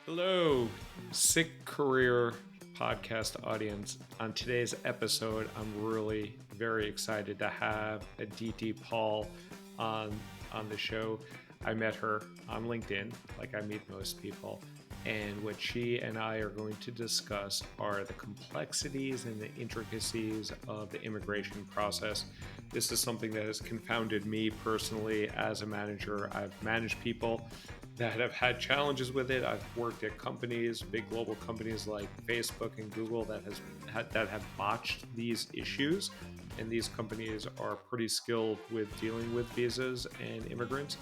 Hello, SYCK Career podcast audience. On today's episode, I'm really very excited to have Aditi Paul on on the show. I met her on LinkedIn, like I meet most people, and what she and I are going to discuss are the complexities and the intricacies of the immigration process. This is something that has confounded me personally as a manager. I've managed people that have had challenges with it. I've worked at companies, big global companies like Facebook and Google that have botched these issues, and these companies are pretty skilled with dealing with visas and immigrants.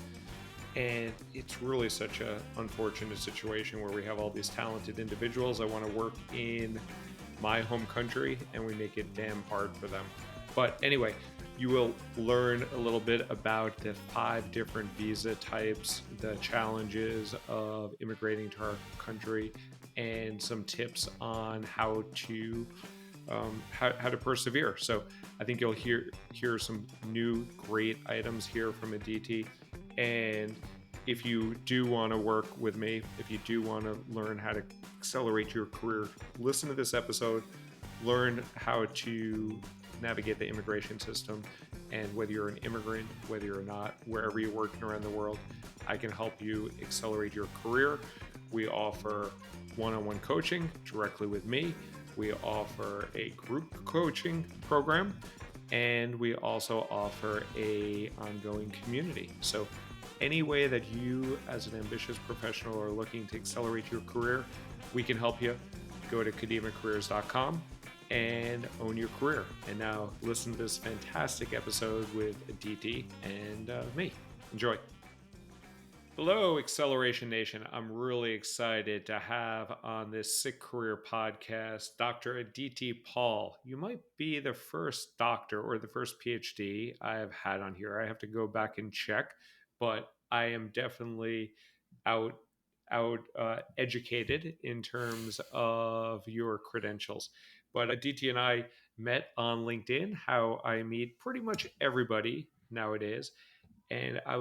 And it's really such an unfortunate situation where we have all these talented individuals that want to work in my home country and we make it damn hard for them. But anyway, you will learn a little bit about the 5 different visa types, the challenges of immigrating to our country, and some tips on how to persevere. So I think you'll hear some new great items here from Aditi. And if you do want to work with me, if you do want to learn how to accelerate your career, listen to this episode, learn how to navigate the immigration system. And whether you're an immigrant, whether you're not, wherever you're working around the world, I can help you accelerate your career. We offer one-on-one coaching directly with me. We offer a group coaching program, and we also offer a ongoing community. So any way that you as an ambitious professional are looking to accelerate your career, we can help you. Go to kadimacareers.com and own your career. And now listen to this fantastic episode with Aditi and me. Enjoy. Hello, Acceleration Nation. I'm really excited to have on this SYCK Career podcast Dr. Aditi Paul. You might be the first doctor or the first PhD I have had on here. I have to go back and check, but I am definitely out educated in terms of your credentials. But Aditi and I met on LinkedIn, how I meet pretty much everybody nowadays. And I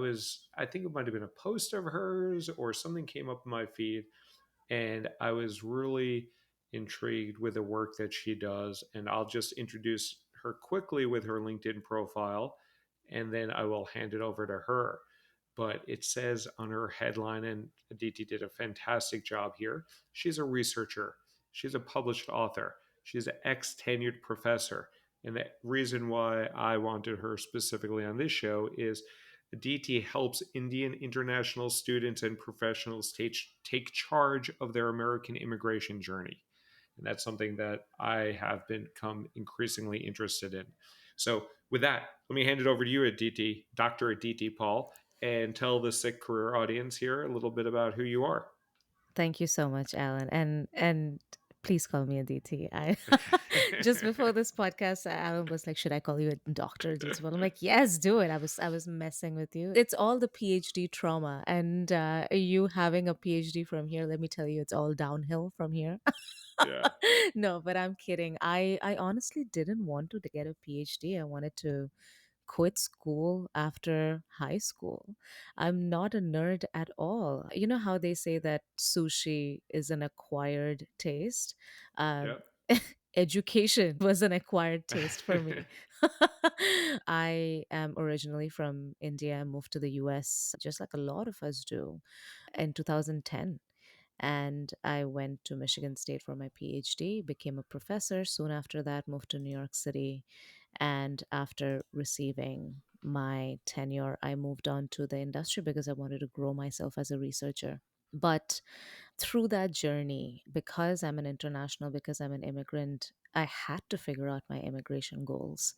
think it might have been a post of hers or something came up in my feed. And I was really intrigued with the work that she does. And I'll just introduce her quickly with her LinkedIn profile, and then I will hand it over to her. But it says on her headline, and Aditi did a fantastic job here, she's a researcher, she's a published author, she's an ex-tenured professor. And the reason why I wanted her specifically on this show is Aditi helps Indian international students and professionals take charge of their American immigration journey. And that's something that I have become increasingly interested in. So, with that, let me hand it over to you, Aditi, Dr. Aditi Paul, and tell the SYCK Career audience here a little bit about who you are. Thank you so much, Alan. And please call me Aditi. I just before this podcast, Alan was like, "Should I call you a Doctor Aditi?" Well, I'm like, "Yes, do it." I was messing with you. It's all the PhD trauma, and you having a PhD from here. Let me tell you, it's all downhill from here. Yeah. No, but I'm kidding. I honestly didn't want to get a PhD. I wanted to quit school after high school. I'm not a nerd at all. You know how they say that sushi is an acquired taste? Um, Yep. Education was an acquired taste for me. I am originally from India. I moved to the US, just like a lot of us do, in 2010. And I went to Michigan State for my PhD, became a professor. Soon after that, moved to New York City. And after receiving my tenure, I moved on to the industry because I wanted to grow myself as a researcher. But through that journey, because I'm an international, because I'm an immigrant, I had to figure out my immigration goals.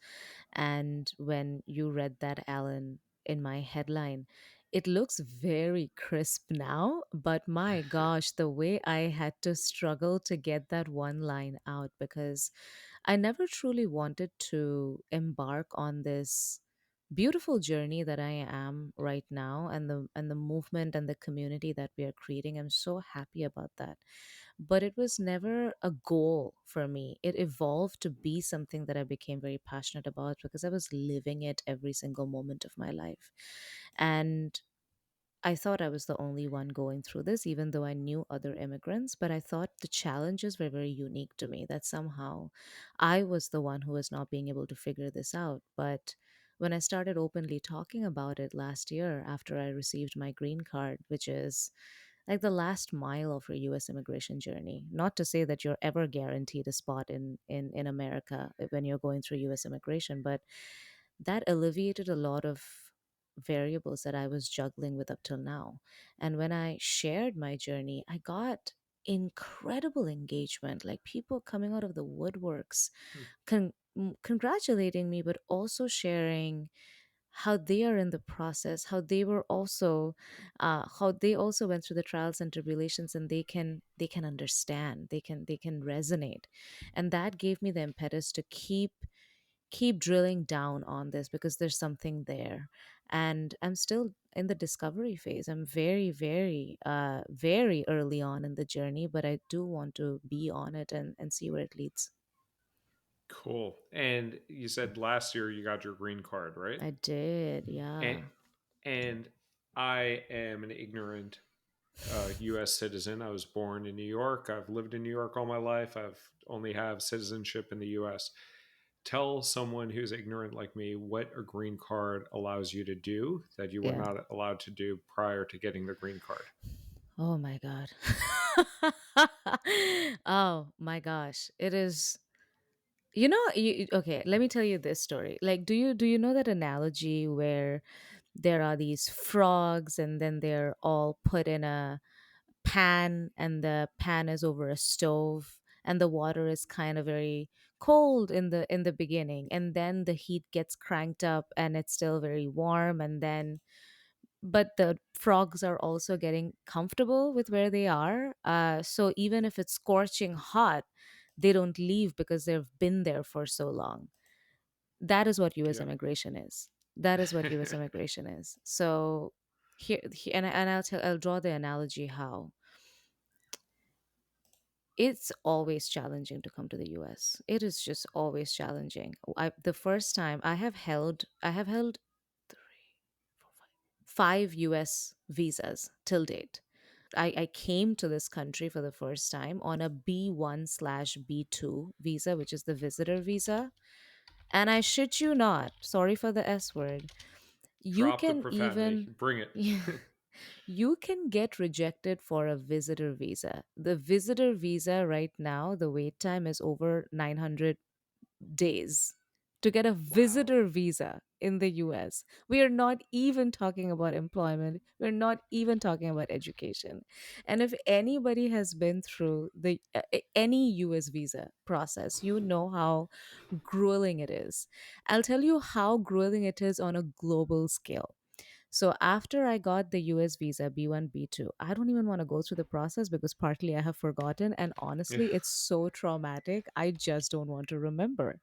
And when you read that, Alan, in my headline, it looks very crisp now, but my gosh, the way I had to struggle to get that one line out because I never truly wanted to embark on this beautiful journey that I am right now, and the movement and the community that we are creating. I'm so happy about that. But it was never a goal for me. It evolved to be something that I became very passionate about because I was living it every single moment of my life. And I thought I was the only one going through this, even though I knew other immigrants. But I thought the challenges were very unique to me, that somehow I was the one who was not being able to figure this out. But when I started openly talking about it last year after I received my green card, which is like the last mile of your US immigration journey. Not to say that you're ever guaranteed a spot in America when you're going through US immigration, but that alleviated a lot of variables that I was juggling with up till now. And when I shared my journey, I got incredible engagement, like people coming out of the woodworks, Hmm. congratulating me, but also sharing how they are in the process, how they were also how they also went through the trials and tribulations, and they can understand, they can resonate. And that gave me the impetus to keep drilling down on this, because there's something there. And I'm still in the discovery phase. I'm very, very very early on in the journey, but I do want to be on it and see where it leads. Cool. And you said last year you got your green card, right? I did, And yeah. and I am an ignorant U.S. citizen. I was born in New York. I've lived in New York all my life. I've only have citizenship in the U.S. Tell someone who's ignorant like me what a green card allows you to do that you were Yeah. not allowed to do prior to getting the green card. Oh my God. Oh my gosh. It is, okay, let me tell you this story. Like, do you know that analogy where there are these frogs and then they're all put in a pan, and the pan is over a stove, and the water is kind of very cold in the beginning, and then the heat gets cranked up and it's still very warm, and then but the frogs are also getting comfortable with where they are. So even if it's scorching hot, they don't leave because they've been there for so long. That is what US Yeah. immigration is. That is what US immigration is. So and I'll draw the analogy how it's always challenging to come to the US. It is just always challenging. The first time I have held three, four, five US visas till date. I came to this country for the first time on a B1/B2 visa, which is the visitor visa. And I shit you not, sorry for the S word, you Drop the can profanity. even Bring it. you can get rejected for a visitor visa. The visitor visa right now, the wait time is over 900 days to get a Wow. visitor visa in the US. We are not even talking about employment. We're not even talking about education. And if anybody has been through any US visa process, you know how grueling it is. I'll tell you how grueling it is on a global scale. So after I got the US visa B1, B2, I don't even want to go through the process because partly I have forgotten. And Yeah. honestly, it's so traumatic. I just don't want to remember.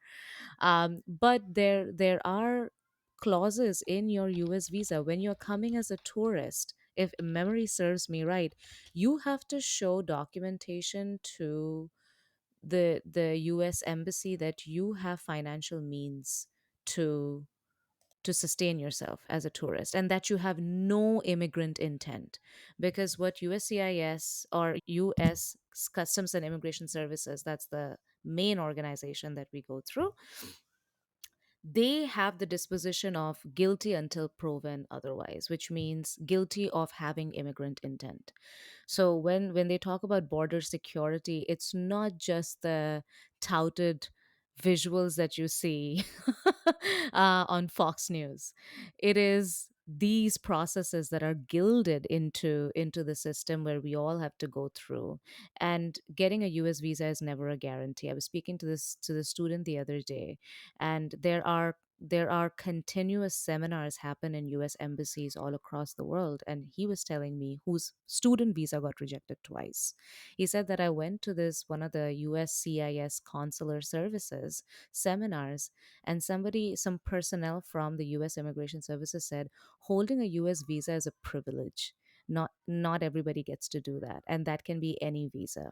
But there are clauses in your US visa when you're coming as a tourist. If memory serves me right, you have to show documentation to the US embassy that you have financial means to to sustain yourself as a tourist, and that you have no immigrant intent. Because what USCIS, or US Customs and Immigration Services, that's the main organization that we go through, they have the disposition of guilty until proven otherwise, which means guilty of having immigrant intent. So when they talk about border security, it's not just the touted visuals that you see on Fox News. It is these processes that are gilded into the system where we all have to go through. And getting a US visa is never a guarantee. I was speaking to the student the other day, and there are continuous seminars happen in US embassies all across the world. And he was telling me whose student visa got rejected twice. He said that I went to this one of the USCIS consular services seminars, and some personnel from the US Immigration Services said holding a US visa is a privilege. Not everybody gets to do that, and that can be any visa.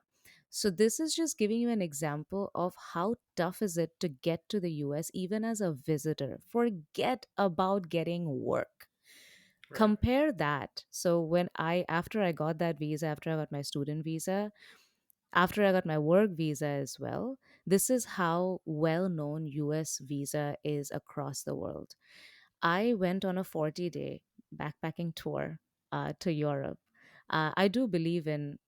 So this is just giving you an example of how tough is it to get to the US even as a visitor. Forget about getting work. Right. Compare that. So when I after I got that visa, after I got my student visa, after I got my work visa as well, this is how well known US visa is across the world. I went on a 40-day backpacking tour to Europe. I do believe in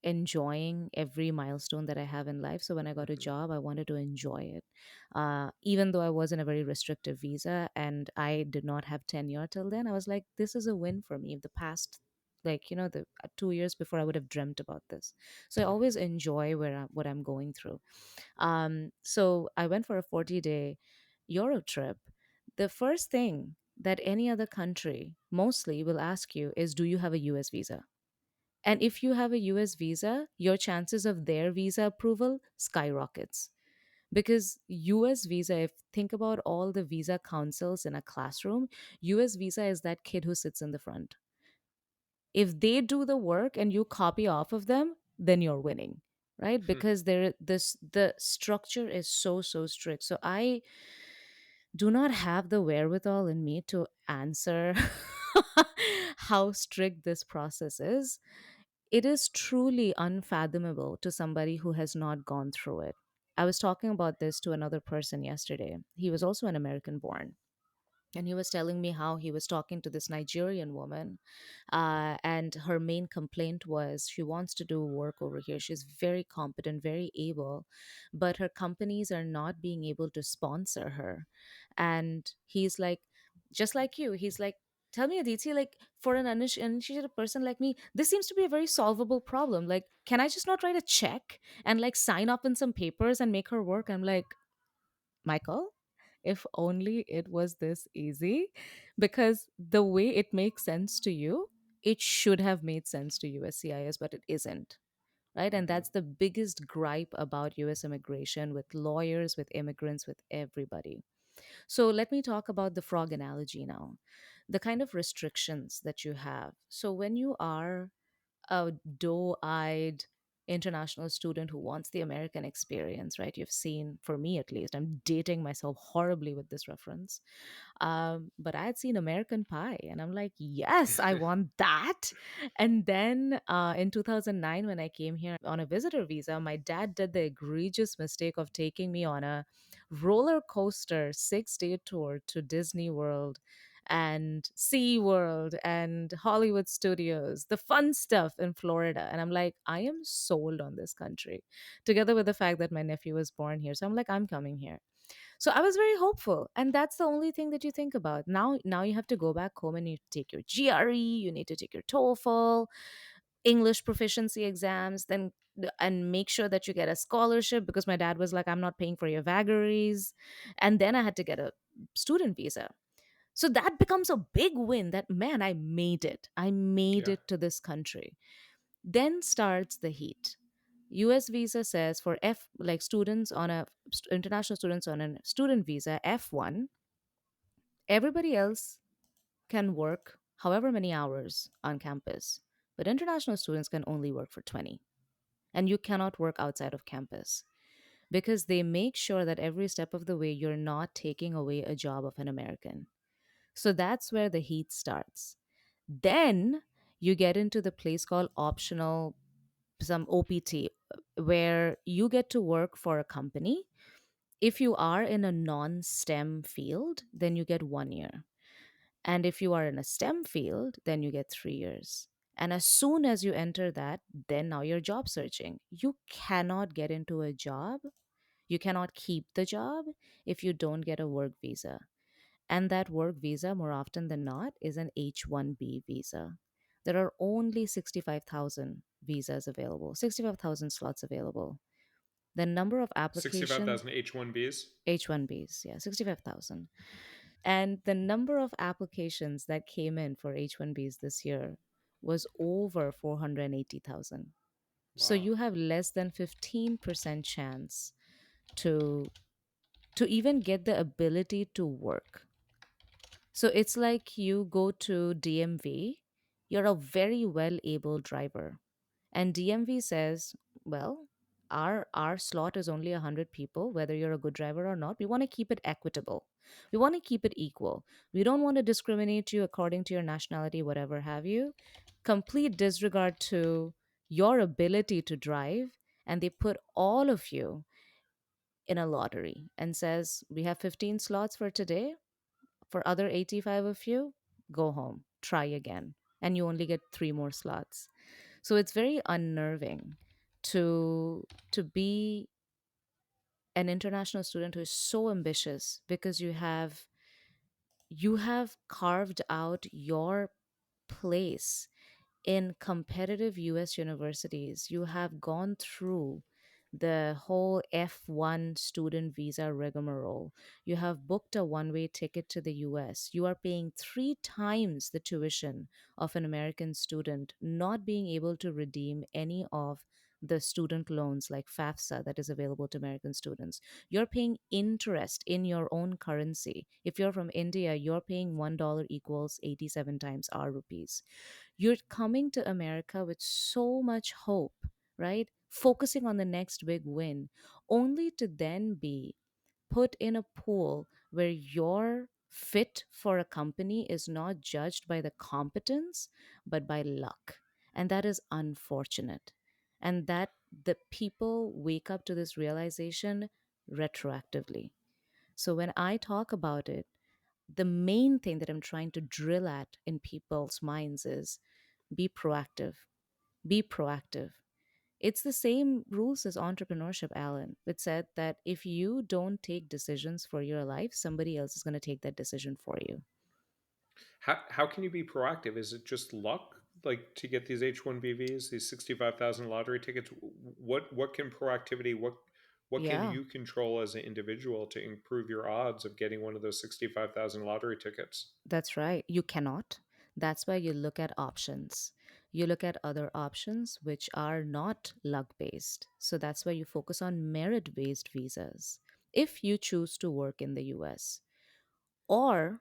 enjoying every milestone that I have in life. So when I got a Hmm. job, I wanted to enjoy it. Even though I was in a very restrictive visa and I did not have tenure till then, I was like, this is a win for me. The past, like, the 2 years before, I would have dreamt about this. So I always enjoy what I'm going through. So I went for a 40-day Europe trip. The first thing that any other country mostly will ask you is, do you have a US visa? And if you have a US visa, your chances of their visa approval skyrockets. Because US visa, if think about all the visa councils in a classroom, US visa is that kid who sits in the front. If they do the work and you copy off of them, then you're winning, right? Because the structure is so strict. So I do not have the wherewithal in me to answer how strict this process is. It is truly unfathomable to somebody who has not gone through it. I was talking about this to another person yesterday. He was also an American born, and he was telling me how he was talking to this Nigerian woman, and her main complaint was she wants to do work over here. She's very competent, very able, but her companies are not being able to sponsor her. And he's like, just like you, he's like, tell me, Aditi, like for an uninitiated person like me, this seems to be a very solvable problem. Like, can I just not write a check and like sign up in some papers and make her work? I'm like, Michael, if only it was this easy, because the way it makes sense to you, it should have made sense to USCIS, but it isn't. Right. And Hmm. that's the biggest gripe about US immigration with lawyers, with immigrants, with everybody. So let me talk about the frog analogy now. The kind of restrictions that you have. So when you are a doe eyed international student who wants the American experience, right? You've seen, for me at least, I'm dating myself horribly with this reference. But I had seen American Pie, and I'm like, yes, I want that. And then in 2009, when I came here on a visitor visa, my dad did the egregious mistake of taking me on a roller coaster 6-day tour to Disney World and Sea World and Hollywood Studios, the fun stuff in Florida. And I'm like, I am sold on this country, together with the fact that my nephew was born here. So I'm like, I'm coming here. So I was very hopeful. And that's the only thing that you think about. Now you have to go back home and you take your GRE, you need to take your TOEFL, English proficiency exams, then and make sure that you get a scholarship, because my dad was like, I'm not paying for your vagaries. And then I had to get a student visa. So that becomes a big win, that man, I made it. I made Yeah. it to this country. Then starts the heat. US visa says for F, like students on a international students on a student visa F1, everybody else can work however many hours on campus, but international students can only work for 20. And you cannot work outside of campus, because they make sure that every step of the way you're not taking away a job of an American. So that's where the heat starts. Then you get into the place called optional, some OPT, where you get to work for a company. If you are in a non STEM field, then you get 1 year. And if you are in a STEM field, then you get 3 years. And as soon as you enter that, then now you're job searching. You cannot get into a job, you cannot keep the job if you don't get a work visa. And that work visa, more often than not, is an H-1B visa. There are only 65,000 visas available, 65,000 slots available. The number of applications, 65,000 H1Bs. H-1Bs, yeah, 65,000. And the number of applications that came in for H-1Bs this year was over 480,000. So Wow. you have less than 15% chance to to even get the ability to work. So it's like you go to DMV, you're a very well able driver. And DMV says, well, our slot is only 100 people, whether you're a good driver or not. We want to keep it equitable. We want to keep it equal. We don't want to discriminate you according to your nationality, whatever have you. Complete disregard to your ability to drive, and they put all of you in a lottery and says, we have 15 slots for today. For other 85 of you, go home, try again. And you only get three more slots. So it's very unnerving to be an international student who is so ambitious because you have carved out your place in competitive US universities. You have gone through the whole F1 student visa rigmarole. You have booked a one way ticket to the US. You are paying three times the tuition of an American student, not being able to redeem any of the student loans like FAFSA that is available to American students. You're paying interest in your own currency. If you're from India, you're paying $1 equals 87 times our rupees. You're coming to America with so much hope, right? Focusing on the next big win, only to then be put in a pool where your fit for a company is not judged by the competence, but by luck. And that is unfortunate. And that the people wake up to this realization retroactively. So when I talk about it, the main thing that I'm trying to drill at in people's minds is be proactive. Be proactive. It's the same rules as entrepreneurship, Alan. It said that if you don't take decisions for your life, somebody else is going to take that decision for you. How can you be proactive? Is it just luck, like to get these H-1B visas, these 65,000 lottery tickets? What can proactivity? What can Yeah, you control as an individual to improve your odds of getting one of those 65,000 lottery tickets? that's right. You cannot. That's why you look at options. You look at other options which are not luck based. So that's why you focus on merit based visas if you choose to work in the US. Or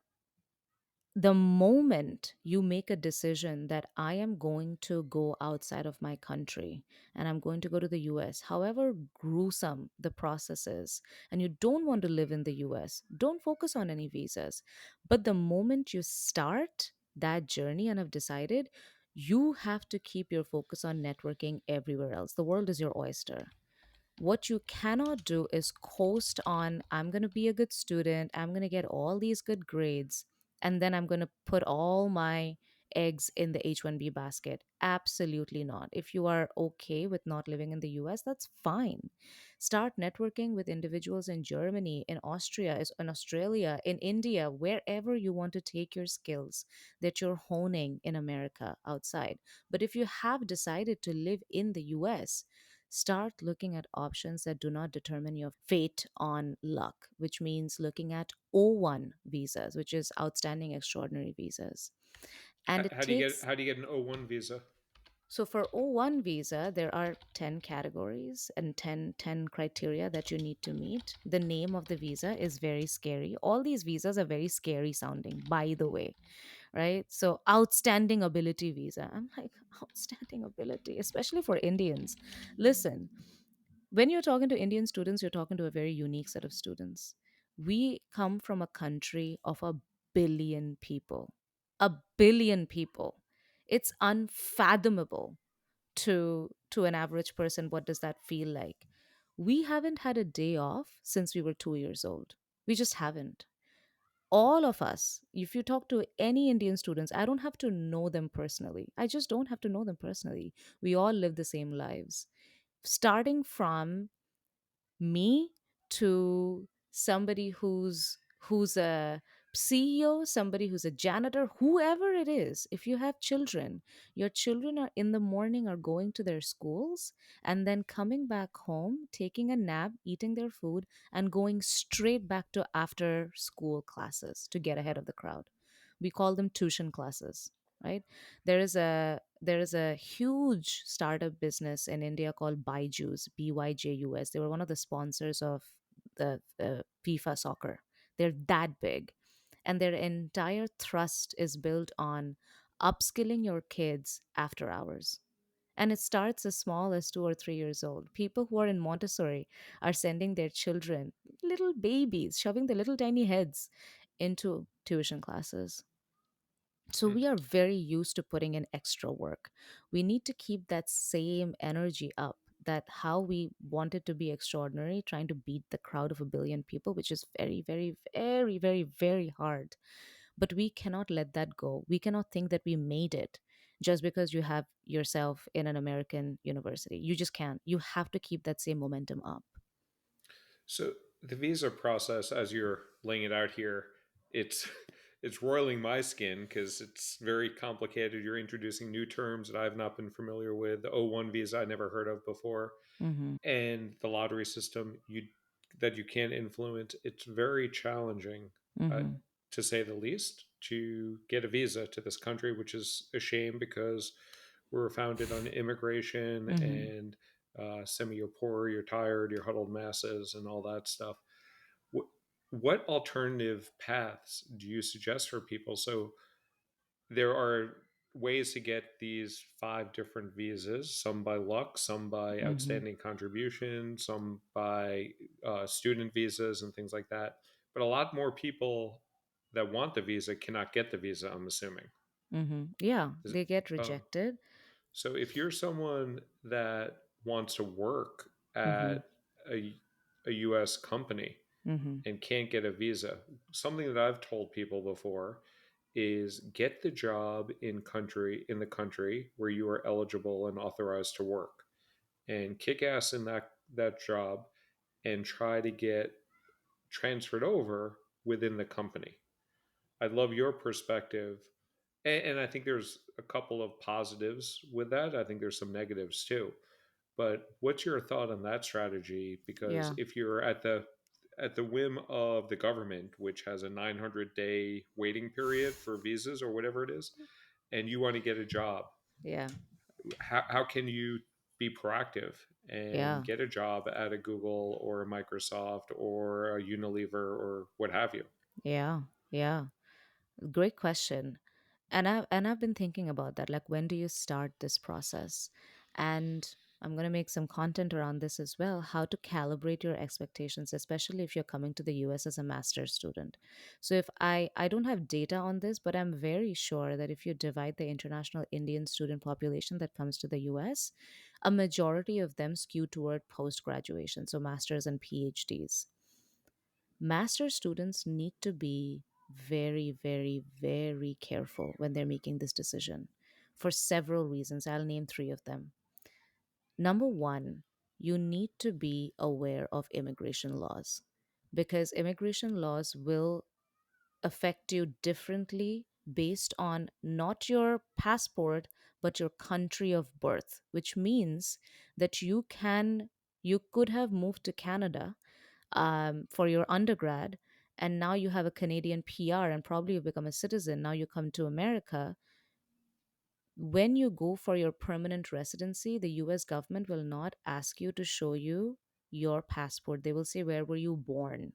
the moment you make a decision that I am going to go outside of my country and I'm going to go to the US, however gruesome the process is, and you don't want to live in the US, don't focus on any visas. But the moment you start that journey and have decided, you have to keep your focus on networking everywhere else. The world is your oyster. What you cannot do is coast on, I'm going to be a good student, I'm going to get all these good grades, and then I'm going to put all my eggs in the H1B basket. Absolutely not. If you are okay with not living in the US, that's fine. Start networking with individuals in Germany, in Austria, in Australia, in India, wherever you want to take your skills that you're honing in America outside. But if you have decided to live in the US, start looking at options that do not determine your fate on luck, which means looking at O1 visas, which is outstanding extraordinary visas. And it takes, How do you get an O-1 visa? so for O1 visa, there are 10 categories and ten criteria that you need to meet. The name of the visa is very scary. All these visas are very scary sounding, by the way, right? So, outstanding ability visa. I'm like, outstanding ability, especially for Indians. Listen, when you're talking to Indian students, you're talking to a very unique set of students. We come from a country of a billion people. A billion people. It's unfathomable to an average person. What does that feel like? We haven't had a day off since we were 2 years old. We just haven't. All of us, if you talk to any Indian students, I don't have to know them personally. I just don't have to know them personally. We all live the same lives. Starting from me to somebody who's a CEO, somebody who's a janitor, whoever it is. If you have children, your children are in the morning are going to their schools and then coming back home, taking a nap, eating their food, and going straight back to after school classes to get ahead of the crowd. We call them tuition classes, right? There is a huge startup business in India called Byju's, BYJUS. They were one of the sponsors of the FIFA soccer. They're that big, and their entire thrust is built on upskilling your kids after hours. And it starts as small as 2 or 3 years old. People who are in Montessori are sending their children, little babies, shoving their little tiny heads into tuition classes. So Hmm. we are very used to putting in extra work. We need to keep that same energy up. That how we wanted to be extraordinary, trying to beat the crowd of a billion people, which is very, very, very, very, very hard. But we cannot let that go. We cannot think that we made it just because you have yourself in an American university. You just can't. You have to keep that same momentum up. So the visa process, as you're laying it out here, it's it's roiling my skin because it's very complicated. You're introducing new terms that I've not been familiar with. The O1 visa I never heard of before, Mm-hmm. and the lottery system that you can't influence. It's very challenging, uh, Mm-hmm. to say the least, to get a visa to this country, which is a shame because we're founded on immigration Mm-hmm. and semi you're poor, you're tired, you're huddled masses, and all that stuff. What, what alternative paths do you suggest for people? So there are ways to get these five different visas, some by luck, some by Mm-hmm. outstanding contribution, some by student visas and things like that. But a lot more people that want the visa cannot get the visa, I'm assuming. Mm-hmm. Yeah, Is it, they get oh, rejected. so if you're someone that wants to work Mm-hmm. at a US company Mm-hmm. and can't get a visa, something that I've told people before is get the job in the country where you are eligible and authorized to work, and kick ass in that job and try to get transferred over within the company. I love your perspective, and I think there's a couple of positives with that. I think there's some negatives too. But what's your thought on that strategy? Because Yeah. if you're at the whim of the government, which has a 900-day waiting period for visas or whatever it is, and you want to get a job, Yeah. how can you be proactive and Yeah. get a job at a Google or a Microsoft or a Unilever or what have you? Yeah. Yeah. Great question. And I've been thinking about that. Like, when do you start this process? And I'm going to make some content around this as well. How to calibrate your expectations, especially if you're coming to the US as a master's student. So if I don't have data on this, but I'm very sure that if you divide the international Indian student population that comes to the US, a majority of them skew toward post graduation, so masters and PhDs. Master students need to be very, very, very careful when they're making this decision for several reasons. I'll name three of them. Number one, you need to be aware of immigration laws because immigration laws will affect you differently based on not your passport but your country of birth, which means that you could have moved to Canada for your undergrad, and now you have a Canadian PR and probably you become a citizen. Now you come to America. When you go for your permanent residency, the US government will not ask you to show you your passport. They will say, where were you born?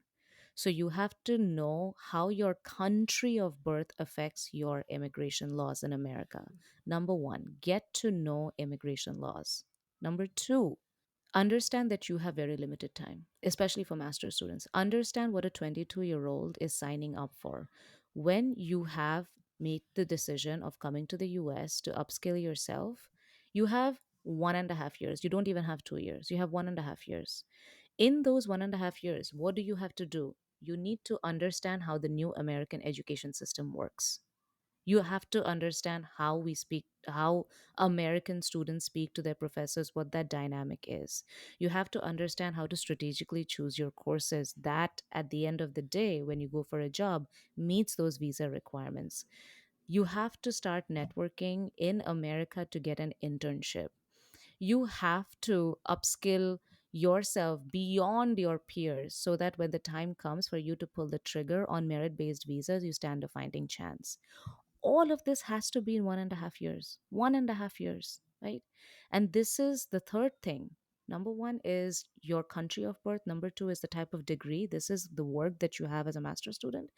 So you have to know how your country of birth affects your immigration laws in America. Number one, get to know immigration laws. Number two, understand that you have very limited time, especially for master's students. Understand what a 22-year-old is signing up for. When you have made the decision of coming to the US to upskill yourself, you have 1.5 years. You don't even have 2 years. You have 1.5 years. In those 1.5 years, what do you have to do? You need to understand how the new American education system works. You have to understand how we speak, how American students speak to their professors, what that dynamic is. You have to understand how to strategically choose your courses that at the end of the day, when you go for a job, meets those visa requirements. You have to start networking in America to get an internship. You have to upskill yourself beyond your peers so that when the time comes for you to pull the trigger on merit based visas, you stand a fighting chance. All of this has to be in 1.5 years. 1.5 years, right? And this is the third thing. Number one is your country of birth. Number two is the type of degree. This is the work that you have as a master's student.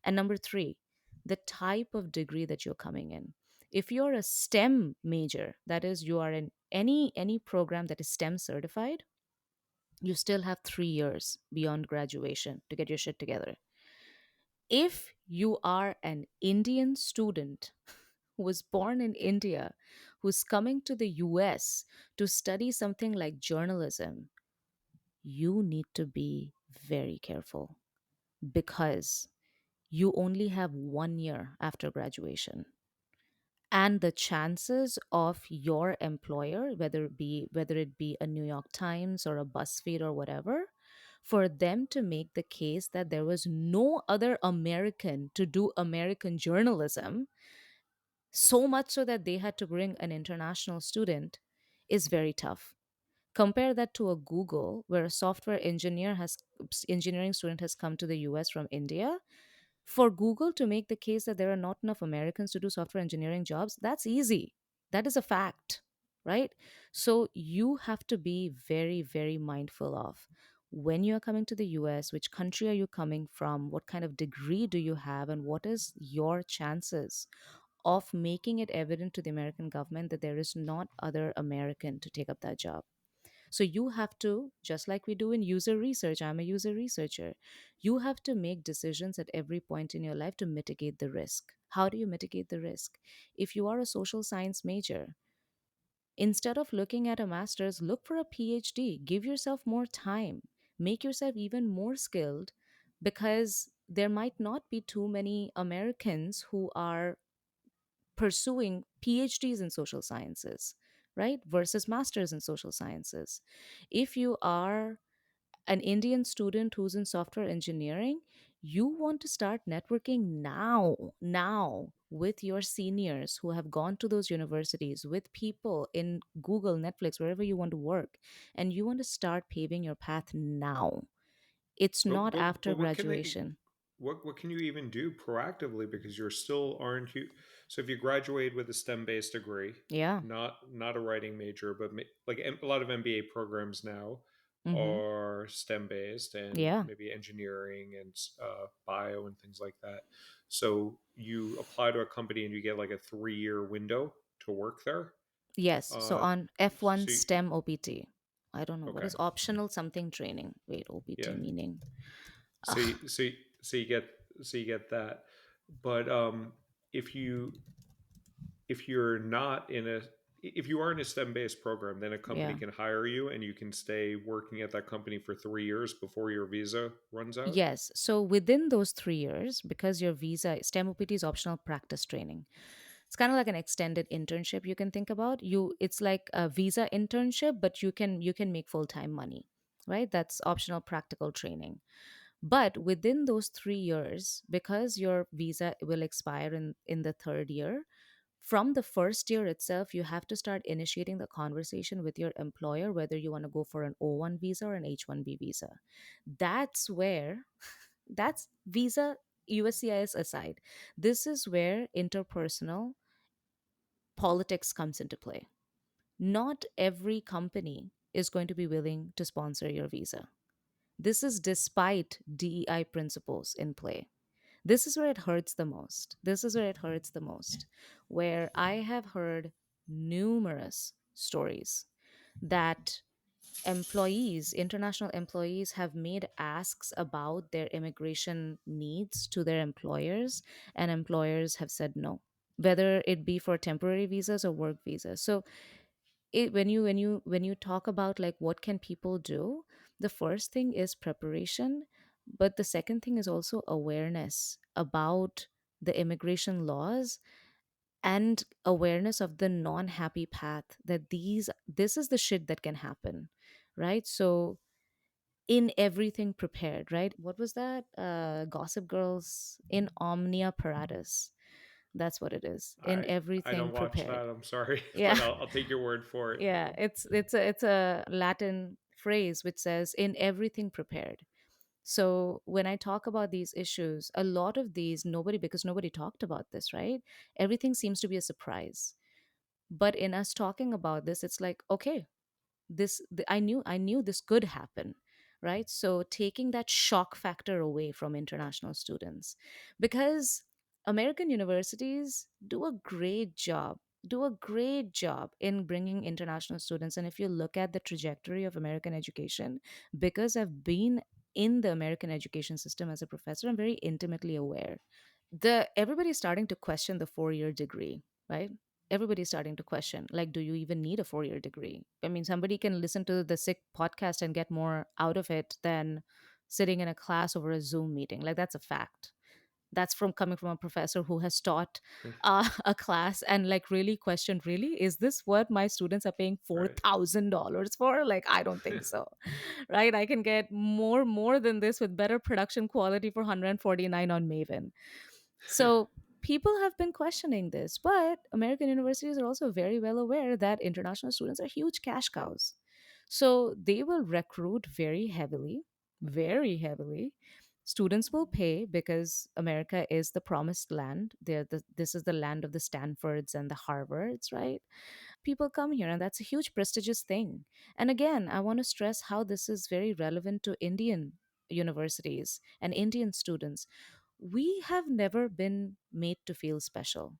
And number three, the type of degree that you're coming in. If you're a STEM major, that is, you are in any program that is STEM certified, you still have 3 years beyond graduation to get your shit together. If you are an Indian student who was born in India, who's coming to the US to study something like journalism, you need to be very careful because you only have 1 year after graduation. And the chances of your employer, whether it be a New York Times or a BuzzFeed or whatever, for them to make the case that there was no other American to do American journalism, so much so that they had to bring an international student, is very tough. Compare that to a Google where a software engineering student has come to the US from India. For Google to make the case that there are not enough Americans to do software engineering jobs, that's easy. That is a fact, right? So you have to be very, very mindful of when you are coming to the US, which country are you coming from, what kind of degree do you have, and what is your chances of making it evident to the American government that there is not other American to take up that job. So you have to, just like we do in user research, I'm a user researcher, you have to make decisions at every point in your life to mitigate the risk. How do you mitigate the risk? If you are a social science major, instead of looking at a master's, look for a PhD. Give yourself more time. Make yourself even more skilled because there might not be too many Americans who are pursuing PhDs in social sciences, right? Versus masters in social sciences. If you are an Indian student who's in software engineering, you want to start networking now with your seniors who have gone to those universities, with people in Google, Netflix, wherever you want to work, and you want to start paving your path now. It's But not but after but what can they? graduation. What can you even do proactively because you're still aren't you? So if you graduate with a STEM based degree, Yeah. not a writing major, but like a lot of MBA programs now Mm-hmm. are STEM based and Yeah. maybe engineering and bio and things like that. So you apply to a company and you get like a 3 year window to work there. Yes. So Uh, on F1 so STEM OPT. I don't know what okay, is optional something training. Wait, OPT yeah. meaning. So so you get that, but if you're not in a if you are in a STEM based program, then a company Yeah. can hire you and you can stay working at that company for 3 years before your visa runs out. Yes. So within those 3 years, because your visa, STEM OPT is optional practice training. It's kind of like an extended internship you can think about. It's like a visa internship, but you can make full-time money, right? That's optional practical training. But within those 3 years, because your visa will expire in the third year, from the first year itself, you have to start initiating the conversation with your employer whether you want to go for an O1 visa or an H1B visa. That's where, that's visa, USCIS aside, this is where interpersonal politics comes into play. Not every company is going to be willing to sponsor your visa. This is despite DEI principles in play. This is where it hurts the most. This is where it hurts the most, where I have heard numerous stories that international employees, have made asks about their immigration needs to their employers, and employers have said no, whether it be for temporary visas or work visas. So when you talk about like what can people do, the first thing is preparation, but the second thing is also awareness about the immigration laws and awareness of the non-happy path, that this is the shit that can happen, right? So in everything prepared, right? What was that, Gossip Girls, in omnia paratus, that's what it is, in I everything don't watch prepared. that. I'm sorry, Yeah. but I'll take your word for it. Yeah, it's a Latin phrase which says in everything prepared. So when I talk about these issues, a lot of these, because nobody talked about this, right? Everything seems to be a surprise. But in us talking about this, it's like, okay, I knew this could happen, right? So taking that shock factor away from international students, because American universities do a great job in bringing international students. And if you look at the trajectory of American education, because I've been in the American education system as a professor, I'm very intimately aware. Everybody's starting to question the 4-year degree, right? Everybody's starting to question, like, do you even need a 4-year degree? I mean, somebody can listen to the SYCK podcast and get more out of it than sitting in a class over a Zoom meeting. Like, that's a fact. That's from coming from a professor who has taught a class and like really questioned, really, is this what my students are paying Right. $4,000 for? Like, I don't think so. Right, I can get more than this with better production quality for 149 on Maven. So people have been questioning this, but American universities are also very well aware that international students are huge cash cows. So they will recruit very heavily, very heavily. Students will pay because America is the promised land. This is the land of the Stanfords and the Harvards, right? People come here, and that's a huge prestigious thing. And again, I want to stress how this is very relevant to Indian universities and Indian students. We have never been made to feel special.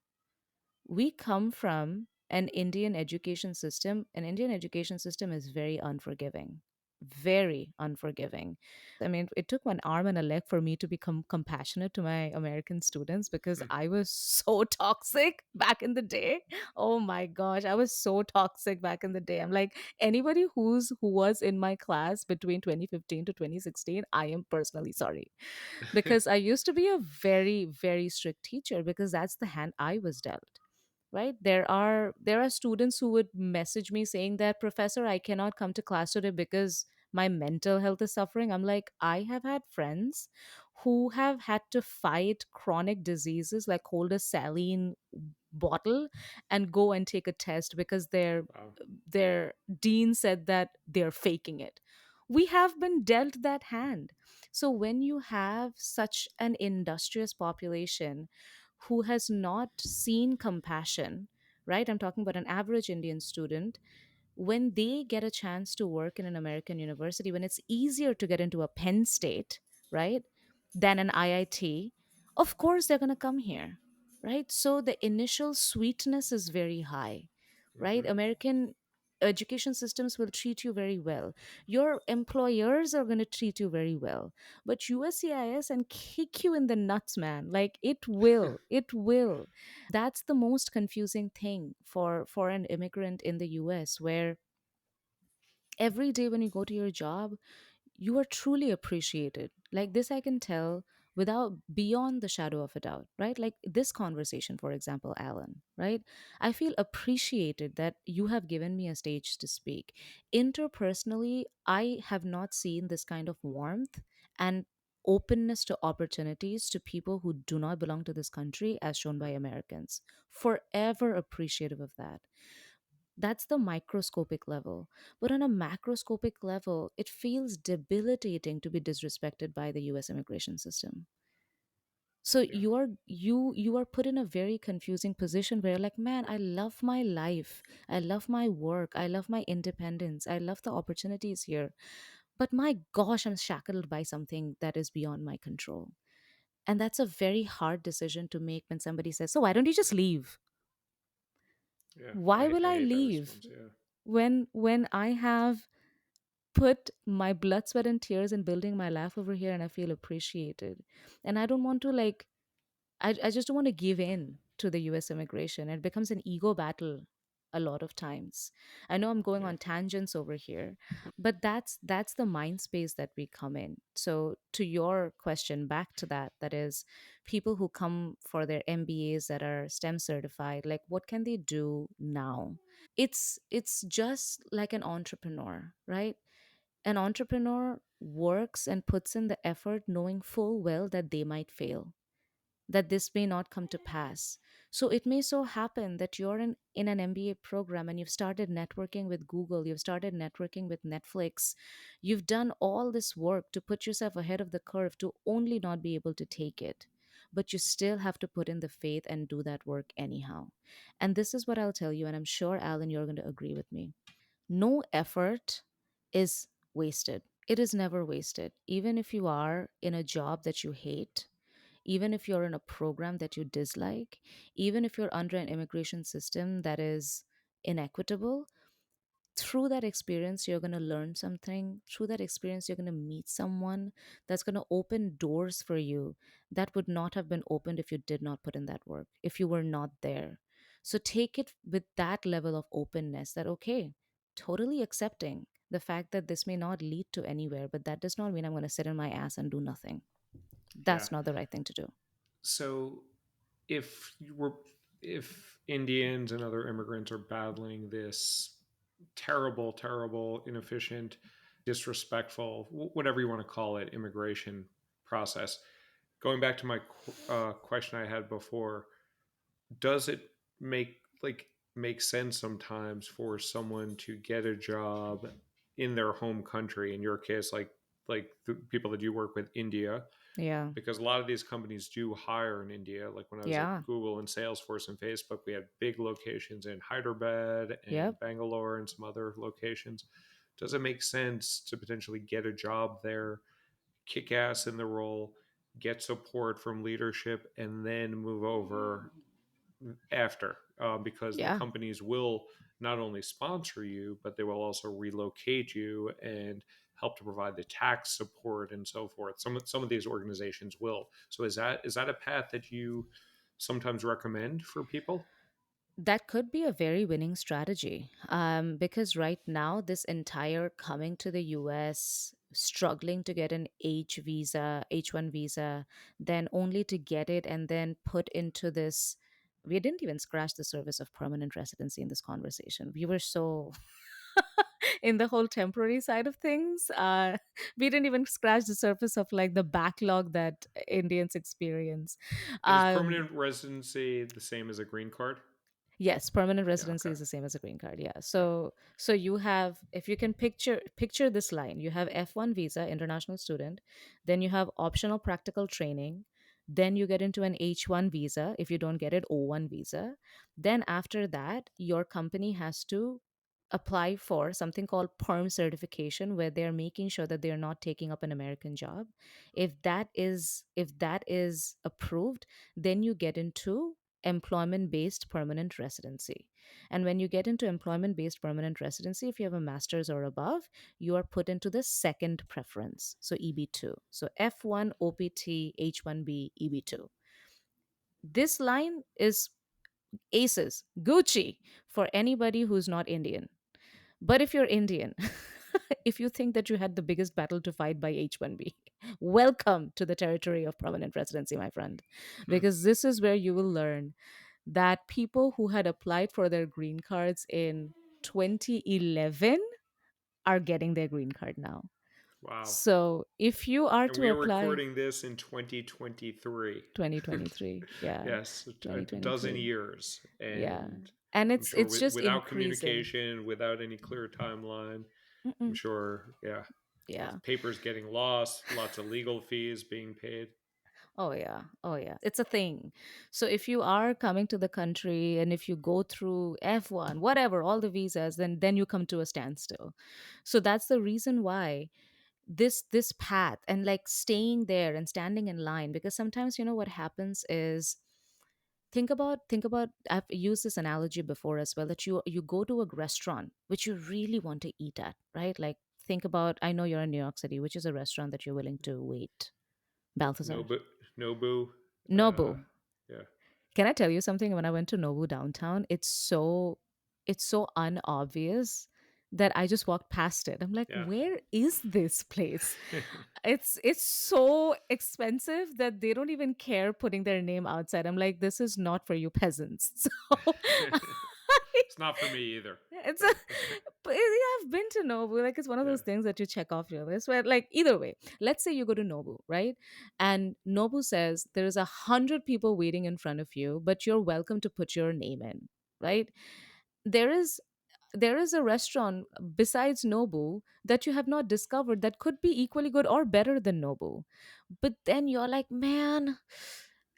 We come from an Indian education system. An Indian education system is very unforgiving, very unforgiving. I mean, it took one arm and a leg for me to become compassionate to my American students because I was so toxic back in the day. Oh my gosh, I was so toxic back in the day. I'm like, anybody who was in my class between 2015 to 2016, I am personally sorry, because I used to be a very, very strict teacher because that's the hand I was dealt. Right, there are students who would message me saying that, professor, I cannot come to class today because my mental health is suffering. I'm like, I have had friends who have had to fight chronic diseases, like hold a saline bottle and go and take a test because Wow. their dean said that they're faking it. We have been dealt that hand. So when you have such an industrious population who has not seen compassion, right? I'm talking about an average Indian student. When they get a chance to work in an American university, when it's easier to get into a Penn State, right, than an IIT, of course they're going to come here, right? So the initial sweetness is very high, right? Hmm. American education systems will treat you very well. Your employers are going to treat you very well. But USCIS and kick you in the nuts, man. Like, it will. It will. That's the most confusing thing for an immigrant in the US, where every day when you go to your job, you are truly appreciated. Like this, I can tell without beyond the shadow of a doubt, right? Like this conversation, for example, Alan, right? I feel appreciated that you have given me a stage to speak. Interpersonally, I have not seen this kind of warmth and openness to opportunities to people who do not belong to this country as shown by Americans. Forever appreciative of that. That's the microscopic level. But on a macroscopic level, it feels debilitating to be disrespected by the US immigration system. So Yeah. you are put in a very confusing position where, like, man, I love my life. I love my work. I love my independence. I love the opportunities here. But my gosh, I'm shackled by something that is beyond my control. And that's a very hard decision to make when somebody says, "So why don't you just leave?" Yeah. Why will I I hate that leave response. Yeah. when I have put my blood, sweat, and tears in building my life over here and I feel appreciated? And I don't want to, like, I just don't want to give in to the US immigration. It becomes an ego battle a lot of times. I know I'm going Yeah. on tangents over here, but that's the mind space that we come in. So to your question, back to that, that is, people who come for their MBAs that are STEM certified, like, what can they do now? It's just like an entrepreneur, right? An entrepreneur works and puts in the effort knowing full well that they might fail, that this may not come to pass. So it may so happen that you're in an MBA program and you've started networking with Google, you've started networking with Netflix, you've done all this work to put yourself ahead of the curve to only not be able to take it. But you still have to put in the faith and do that work anyhow. And this is what I'll tell you, and I'm sure, Alan, you're going to agree with me. No effort is wasted. It is never wasted. Even if you are in a job that you hate, even if you're in a program that you dislike, even if you're under an immigration system that is inequitable, through that experience you're going to learn something. Through that experience you're going to meet someone that's going to open doors for you that would not have been opened if you did not put in that work, if you were not there. So take it with that level of openness, that okay, totally accepting the fact that this may not lead to anywhere, but that does not mean I'm going to sit in my ass and do nothing. Yeah. That's not the right thing to do. So if you were if Indians and other immigrants are battling this terrible, terrible, inefficient, disrespectful, whatever you want to call it, immigration process. Going back to my question I had before, does it make like make sense sometimes for someone to get a job in their home country? In your case, like the people that you work with, India, Yeah. because a lot of these companies do hire in India. Like when I was at Yeah. Google and Salesforce and Facebook, we had big locations in Hyderabad Yep. and Bangalore and some other locations. Does it make sense to potentially get a job there, kick ass in the role, get support from leadership, and then move over after? Because the Yeah. companies will not only sponsor you, but they will also relocate you and help to provide the tax support and so forth. Some of these organizations will. So is that a path that you sometimes recommend for people? That could be a very winning strategy, because right now, this entire coming to the US, struggling to get an H visa, H1 visa, then only to get it and then put into this. We didn't even scratch the surface of permanent residency in this conversation. We were so in the whole temporary side of things. We didn't even scratch the surface of like the backlog that Indians experience. And is Um, permanent residency the same as a green card? Yes, permanent Yeah. residency Okay. is the same as a green card. Yeah. Yeah. So you have, if you can picture this line, you have F1 visa, international student, then you have optional practical training, then you get into an H1 visa. If you don't get it, O1 visa. Then after that, your company has to apply for something called perm certification, where they're making sure that they're not taking up an American job. If that is approved, then you get into employment based permanent residency. And when you get into employment based permanent residency, if you have a master's or above, you are put into the second preference, so EB2. So F1 OPT H1B EB2. This line is aces, Gucci, for anybody who's not Indian. But if you're Indian, if you think that you had the biggest battle to fight by H1B, welcome to the territory of permanent residency, my friend. Hmm. Because this is where you will learn that people who had applied for their green cards in 2011 are getting their green card now. Wow. So if you are And to we are apply recording this in 2023. 2023, yeah, Yes, a dozen 2023, years. yeah. And And I'm it's sure it's just without increasing. communication, without any clear timeline, I'm Mm-mm. sure, yeah, lots Yeah. of papers getting lost, lots of legal fees being paid. Oh yeah. Oh yeah. It's a thing. So if you are coming to the country and if you go through F1, whatever, all the visas, then you come to a standstill. So that's the reason why this path and like staying there and standing in line, because sometimes what happens is, think about I've used this analogy before as well, that you go to a restaurant which you really want to eat at, right? Like, think about, I know you're in New York City, which is a restaurant that you're willing to wait? Balthazar. Nobu, Nobu, Nobu. yeah, Can I tell you something? When I went to Nobu downtown, it's so unobvious that I just walked past it. I'm like, yeah. where is this place? It's so expensive that they don't even care putting their name outside. I'm like, this is not for you peasants. So It's not for me either. it's a, but yeah, I've been to Nobu. Like, it's one of Yeah, those things that you check off your list. Where, like, either way, let's say you go to Nobu, right? And Nobu says there's 100 people waiting in front of you, but you're welcome to put your name in, right? There is there is a restaurant besides Nobu that you have not discovered that could be equally good or better than Nobu. But then you're like, man,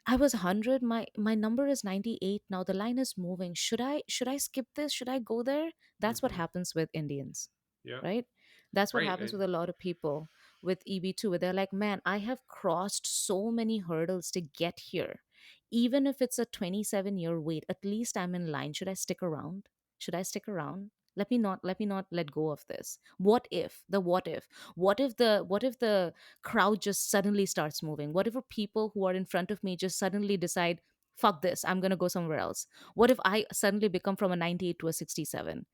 I was 100, my number is 98 now, the line is moving. Should I skip this? Should I go there? That's what hmm, happens with Indians, yeah, right? That's what right. happens with a lot of people with EB2, where they're like, man, I have crossed so many hurdles to get here. Even if it's a 27-year wait, at least I'm in line. Should I stick around? Should I stick around? Let me not let go of this. What if the crowd just suddenly starts moving? What if people who are in front of me just suddenly decide, fuck this, I'm going to go somewhere else? What if I suddenly become from a 98 to a 67?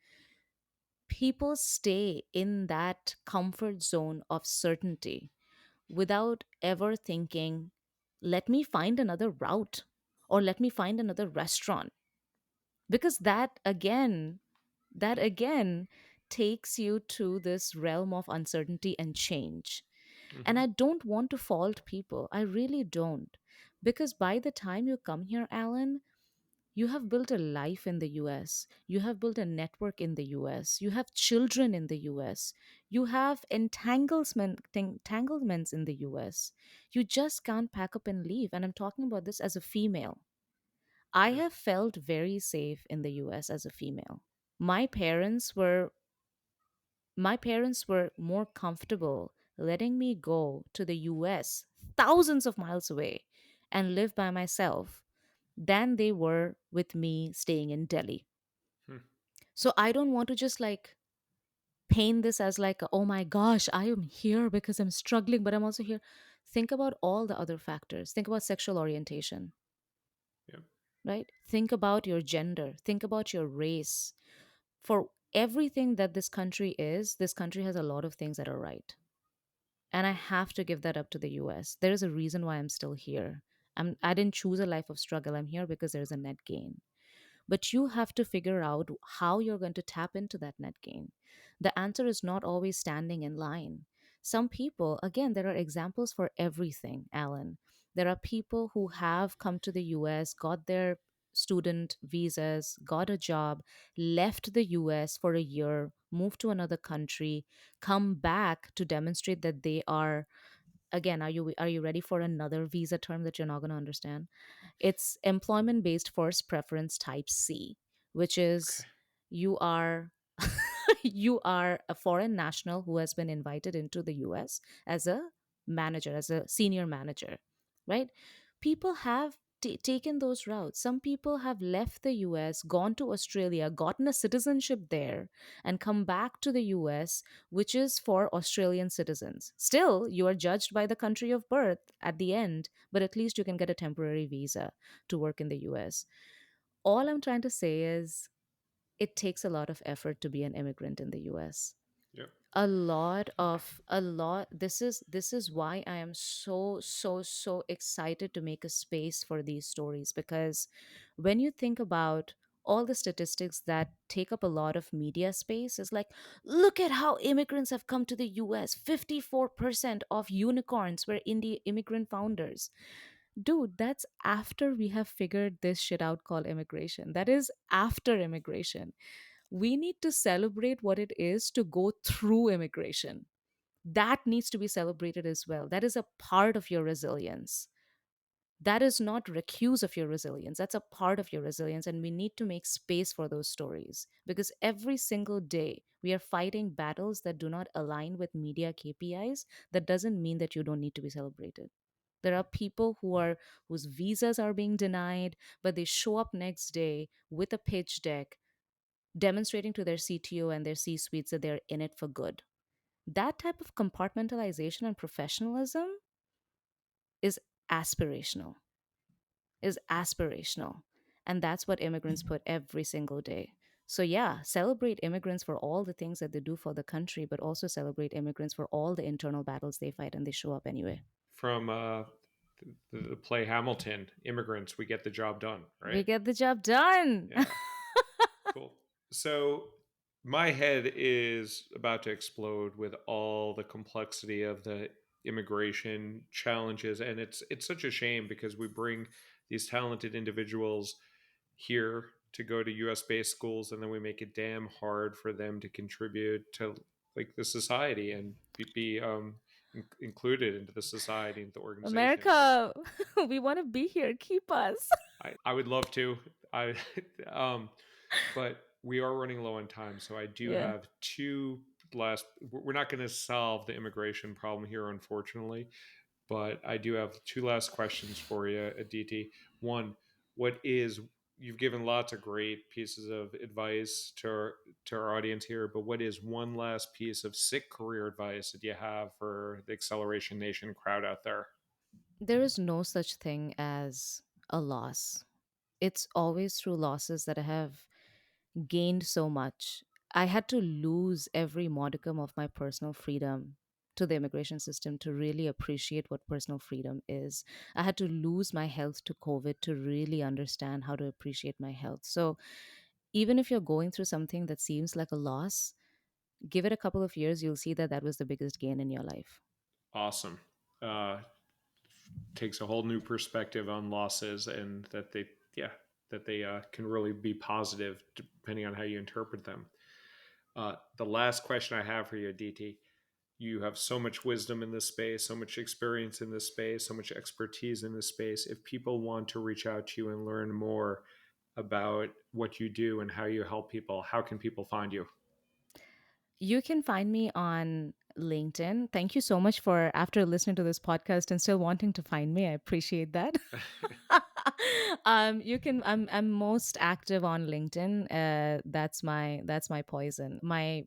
People stay in that comfort zone of certainty without ever thinking, let me find another route, or let me find another restaurant. Because that again takes you to this realm of uncertainty and change. And Hmm. I don't want to fault people. I really don't. Because by the time you come here, Alan, you have built a life in the US. You have built a network in the US. You have children in the US. You have entanglements in the US. You just can't pack up and leave. And I'm talking about this as a female. I Yeah. have felt very safe in the US as a female. My parents were my parents were more comfortable letting me go to the US thousands of miles away and live by myself than they were with me staying in Delhi. Hmm. So I don't want to just like paint this as like, oh my gosh, I am here because I'm struggling, but I'm also here. Think about all the other factors. Think about sexual orientation, Yeah. right? Think about your gender. Think about your race. For everything that this country is, this country has a lot of things that are right. And I have to give that up to the US. There is a reason why I'm still here. I didn't choose a life of struggle. I'm here because there's a net gain. But you have to figure out how you're going to tap into that net gain. The answer is not always standing in line. Some people, again, there are examples for everything, Alan. There are people who have come to the US, got their student visas, got a job, left the US for a year, moved to another country, come back to demonstrate that they are, again, are you ready for another visa term that you're not going to understand? It's employment based first preference type C, which Okay. is you are you are a foreign national who has been invited into the US as a manager, as a senior manager, right? People have taken those routes. Some people have left the US, gone to Australia, gotten a citizenship there, and come back to the US, which is for Australian citizens. Still, you are judged by the country of birth at the end, but at least you can get a temporary visa to work in the US. All I'm trying to say is it takes a lot of effort to be an immigrant in the US. Yeah. A lot, this is why I am so excited to make a space for these stories, because when you think about all the statistics that take up a lot of media space, is like, look at how immigrants have come to the US. 54% of unicorns were indie immigrant founders. Dude, that's after we have figured this shit out called immigration. That is after immigration. We need to celebrate what it is to go through immigration. That needs to be celebrated as well. That is a part of your resilience. That is not recuse of your resilience. That's a part of your resilience. And we need to make space for those stories, because every single day we are fighting battles that do not align with media KPIs. That doesn't mean that you don't need to be celebrated. There are people whose visas are being denied, but they show up next day with a pitch deck demonstrating to their CTO and their C suites that they're in it for good. That type of compartmentalization and professionalism is aspirational, is aspirational. And that's what immigrants put every single day. So, yeah, celebrate immigrants for all the things that they do for the country, but also celebrate immigrants for all the internal battles they fight, and they show up anyway. From the play Hamilton, immigrants, we get the job done, We right? get the job done. Yeah. Cool. So my head is about to explode with all the complexity of the immigration challenges, and it's such a shame because we bring these talented individuals here to go to US based schools, and then we make it damn hard for them to contribute to like the society and be included into the society and the organization. So America, we want to be here. Keep us. I would love to. I um but we are running low on time, so I do Yeah. have two we're not going to solve the immigration problem here, unfortunately, but I do have two last questions for you, Aditi. One, you've given lots of great pieces of advice to our audience here, but what is one last piece of SYCK career advice that you have for the Acceleration Nation crowd out there? There is no such thing as a loss. It's always through losses that I have gained so much. I had to lose every modicum of my personal freedom to the immigration system to really appreciate what personal freedom is. I had to lose my health to COVID to really understand how to appreciate my health. So, even if you're going through something that seems like a loss, give it a couple of years, you'll see that that was the biggest gain in your life. Awesome. Uh, Takes a whole new perspective on losses, and that they can really be positive depending on how you interpret them. The last question I have for you, Aditi, you have so much wisdom in this space, so much experience in this space, so much expertise in this space. If people want to reach out to you and learn more about what you do and how you help people, how can people find you? You can find me on LinkedIn. Thank you so much for after listening to this podcast and still wanting to find me. I appreciate that. You can. I'm most active on LinkedIn. That's my poison. My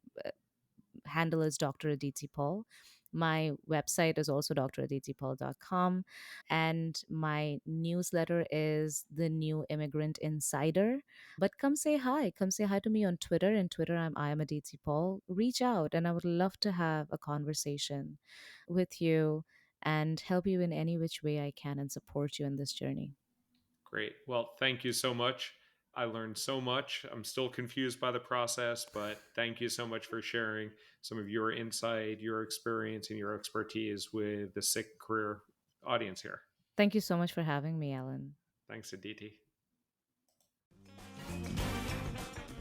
handle is Dr. Aditi Paul. My website is also draditipaul.com. And my newsletter is The New Immigrant Insider. But come say hi. Come say hi to me on Twitter. And Twitter, I am Aditi Paul. Reach out, and I would love to have a conversation with you and help you in any which way I can and support you in this journey. Great. Well, thank you so much. I learned so much. I'm still confused by the process, but thank you so much for sharing some of your insight, your experience, and your expertise with the SYCK career audience here. Thank you so much for having me, Alan. Thanks, Aditi.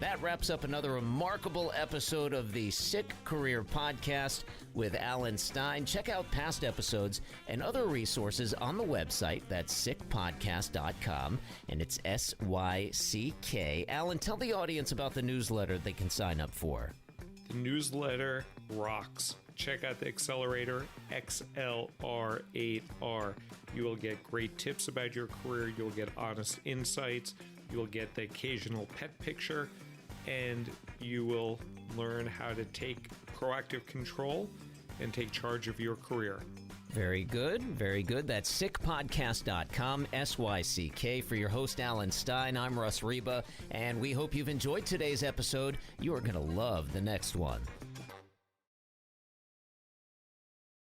That wraps up another remarkable episode of the SYCK Career Podcast with Alan Stein. Check out past episodes and other resources on the website. That's syckpodcast.com, and it's SYCK. Alan, tell the audience about the newsletter they can sign up for. The newsletter rocks. Check out the accelerator, XLR8R. You will get great tips about your career. You'll get honest insights. You'll get the occasional pet picture, and you will learn how to take proactive control and take charge of your career. Very good. Very good. That's syckpodcast.com, SYCK. For your host, Alan Stein, I'm Russ Reba, and we hope you've enjoyed today's episode. You are going to love the next one.